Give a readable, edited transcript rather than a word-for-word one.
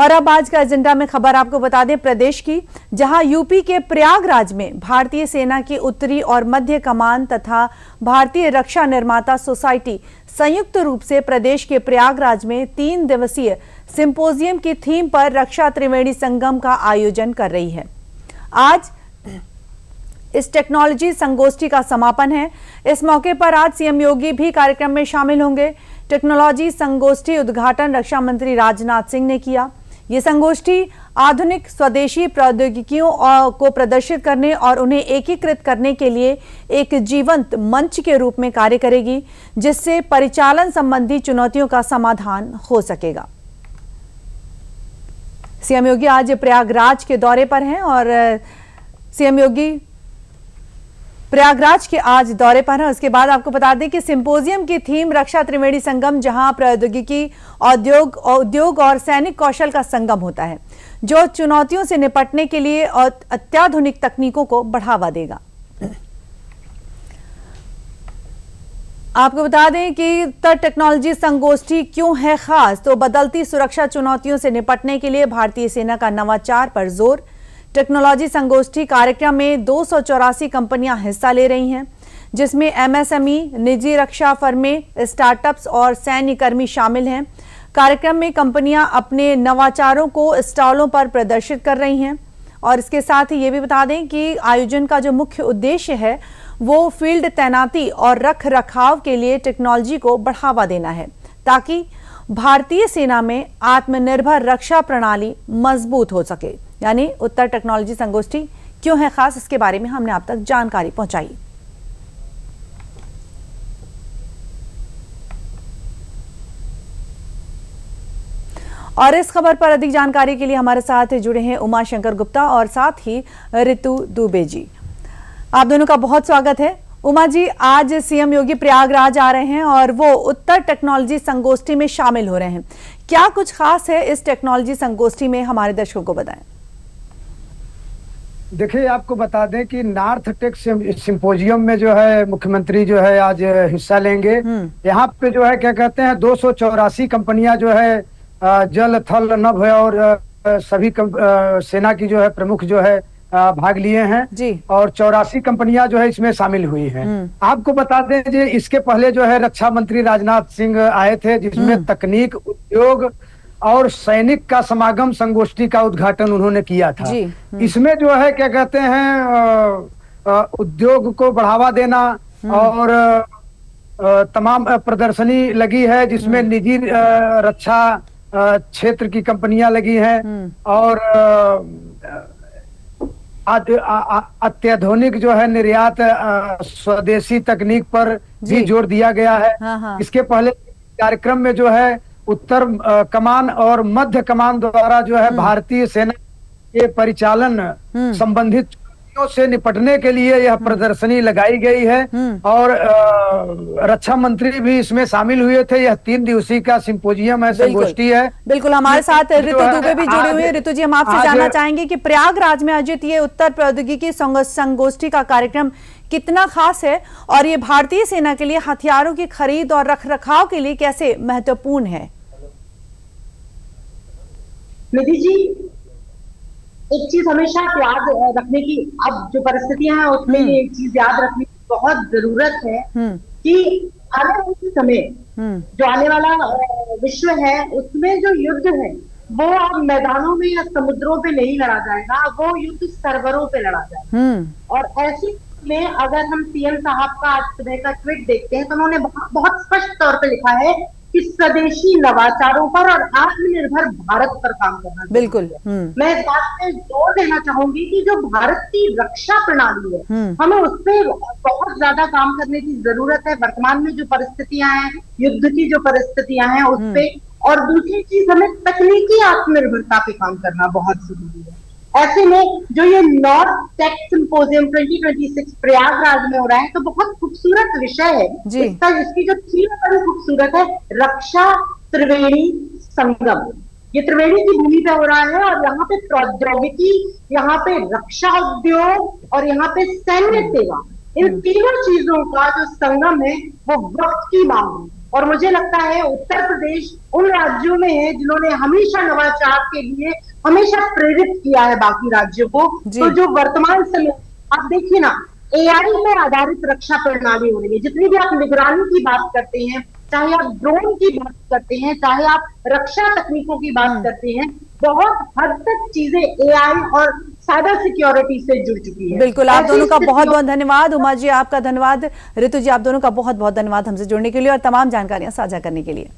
और अब आज का एजेंडा में खबर आपको बता दें प्रदेश की, जहां यूपी के प्रयागराज में भारतीय सेना की उत्तरी और मध्य कमान तथा भारतीय रक्षा निर्माता सोसाइटी संयुक्त रूप से प्रदेश के प्रयागराज में 3 दिवसीय सिंपोजियम की थीम पर रक्षा त्रिवेणी संगम का आयोजन कर रही है। आज इस टेक्नोलॉजी संगोष्ठी का समापन है। इस मौके पर आज सीएम योगी भी कार्यक्रम में शामिल होंगे। टेक्नोलॉजी संगोष्ठी उद्घाटन रक्षा मंत्री राजनाथ सिंह ने किया। ये संगोष्ठी आधुनिक स्वदेशी प्रौद्योगिकियों को प्रदर्शित करने और उन्हें एकीकृत करने के लिए एक जीवंत मंच के रूप में कार्य करेगी, जिससे परिचालन संबंधी चुनौतियों का समाधान हो सकेगा। सीएम योगी आज प्रयागराज के दौरे पर हैं और सीएम योगी प्रयागराज के आज दौरे पर है। उसके बाद आपको बता दें कि सिंपोजियम की थीम रक्षा त्रिवेणी संगम, जहां प्रौद्योगिकी, उद्योग और सैनिक कौशल का संगम होता है, जो चुनौतियों से निपटने के लिए और अत्याधुनिक तकनीकों को बढ़ावा देगा। आपको बता दें कि उत्तर टेक्नोलॉजी संगोष्ठी क्यों है खास, तो बदलती सुरक्षा चुनौतियों से निपटने के लिए भारतीय सेना का नवाचार पर जोर। टेक्नोलॉजी संगोष्ठी कार्यक्रम में 284 कंपनियां हिस्सा ले रही हैं, जिसमें एमएसएमई, निजी रक्षा फर्में, स्टार्टअप्स और सैन्य कर्मी शामिल हैं। कार्यक्रम में कंपनियां अपने नवाचारों को स्टॉलों पर प्रदर्शित कर रही हैं। और इसके साथ ही ये भी बता दें कि आयोजन का जो मुख्य उद्देश्य है वो फील्ड तैनाती और रख रखाव के लिए टेक्नोलॉजी को बढ़ावा देना है, ताकि भारतीय सेना में आत्मनिर्भर रक्षा प्रणाली मजबूत हो सके। यानी उत्तर टेक्नोलॉजी संगोष्ठी क्यों है खास, इसके बारे में हमने आप तक जानकारी पहुंचाई। और इस खबर पर अधिक जानकारी के लिए हमारे साथ जुड़े हैं उमा शंकर गुप्ता और साथ ही ऋतु दुबे जी। आप दोनों का बहुत स्वागत है। उमा जी, आज सीएम योगी प्रयागराज आ रहे हैं और वो उत्तर टेक्नोलॉजी संगोष्ठी में शामिल हो रहे हैं। क्या कुछ खास है इस टेक्नोलॉजी संगोष्ठी में, हमारे दर्शकों को बताएं। देखिए, आपको बता दें कि नॉर्थ टेक सिंपोजियम में जो है मुख्यमंत्री जो है आज हिस्सा लेंगे। यहाँ पे जो है क्या कहते हैं 284 कंपनियां जो है जल, थल, नभ और सभी सेना की जो है प्रमुख जो है भाग लिए हैं जी। और 84 कंपनियां जो है इसमें शामिल हुई हैं। आपको बता दें जी, इसके पहले जो है रक्षा मंत्री राजनाथ सिंह आए थे, जिसमें तकनीक, उद्योग और सैनिक का समागम संगोष्ठी का उद्घाटन उन्होंने किया था। इसमें जो है क्या कहते हैं उद्योग को बढ़ावा देना और तमाम प्रदर्शनी लगी है, जिसमें निजी रक्षा क्षेत्र की कंपनियां लगी हैं और अत्याधुनिक जो है निर्यात स्वदेशी तकनीक पर भी जोर दिया गया है। इसके पहले कार्यक्रम में जो है उत्तर कमान और मध्य कमान द्वारा जो है भारतीय सेना के परिचालन संबंधित चुनौतियों से निपटने के लिए यह प्रदर्शनी लगाई गई है और रक्षा मंत्री भी इसमें शामिल हुए थे। यह 3 दिवसीय का सिंपोजियम है, संगोष्ठी है। बिल्कुल, हमारे साथ ऋतु दुबे भी जुड़े हुए हैं। ऋतु जी, हम आपसे जानना चाहेंगे कि प्रयागराज में आयोजित ये उत्तर प्रौद्योगिकी संगोष्ठी का कार्यक्रम कितना खास है और ये भारतीय सेना के लिए हथियारों की खरीद और रखरखाव के लिए कैसे महत्वपूर्ण है? निधि जी, एक चीज हमेशा याद रखने की, अब जो परिस्थितियां हैं उसमें एक चीज याद रखने की बहुत जरूरत है कि आने वाले समय जो आने वाला विश्व है उसमें जो युद्ध है वो अब मैदानों में या समुद्रों पे नहीं लड़ा जाएगा, वो युद्ध सर्वरों पे लड़ा जाएगा। और ऐसी में अगर हम सीएम साहब का आज सुबह का ट्वीट देखते हैं तो उन्होंने बहुत स्पष्ट तौर पे लिखा है कि स्वदेशी नवाचारों पर और आत्मनिर्भर भारत पर काम करना। बिल्कुल, मैं इस बात पे जोर देना चाहूंगी कि जो भारत की रक्षा प्रणाली है हमें उस पर बहुत ज्यादा काम करने की जरूरत है। वर्तमान में जो परिस्थितियां हैं, युद्ध की जो परिस्थितियां हैं उस पे, और दूसरी चीज हमें तकनीकी आत्मनिर्भरता पे काम करना बहुत जरूरी है। ऐसे में जो ये नॉर्थ टेक सिंपोजियम 2026 प्रयागराज में हो रहा है तो बहुत खूबसूरत विषय है इसकी जो थीम बड़ी खूबसूरत है, रक्षा त्रिवेणी संगम। ये त्रिवेणी की भूमि पे हो रहा है और यहाँ पे प्रौद्योगिकी, यहाँ पे रक्षा उद्योग और यहाँ पे सैन्य सेवा, इन तीनों चीजों का जो संगम है वो वक्त की मांग है। और मुझे लगता है उत्तर प्रदेश उन राज्यों में है जिन्होंने हमेशा नवाचार के लिए हमेशा प्रेरित किया है बाकी राज्यों को। तो जो वर्तमान समय आप देखिए ना, एआई में आधारित रक्षा प्रणाली हो रही है। जितनी भी आप निगरानी की बात करते हैं, चाहे आप ड्रोन की बात करते हैं, चाहे आप रक्षा तकनीकों की बात करते हैं, बहुत हद तक चीजें एआई और साइबर सिक्योरिटी से जुड़ चुकी है। बिल्कुल, आप दोनों का बहुत बहुत धन्यवाद। उमा जी आपका धन्यवाद, ऋतु जी आप दोनों का बहुत बहुत धन्यवाद हमसे जुड़ने के लिए और तमाम जानकारियां साझा करने के लिए।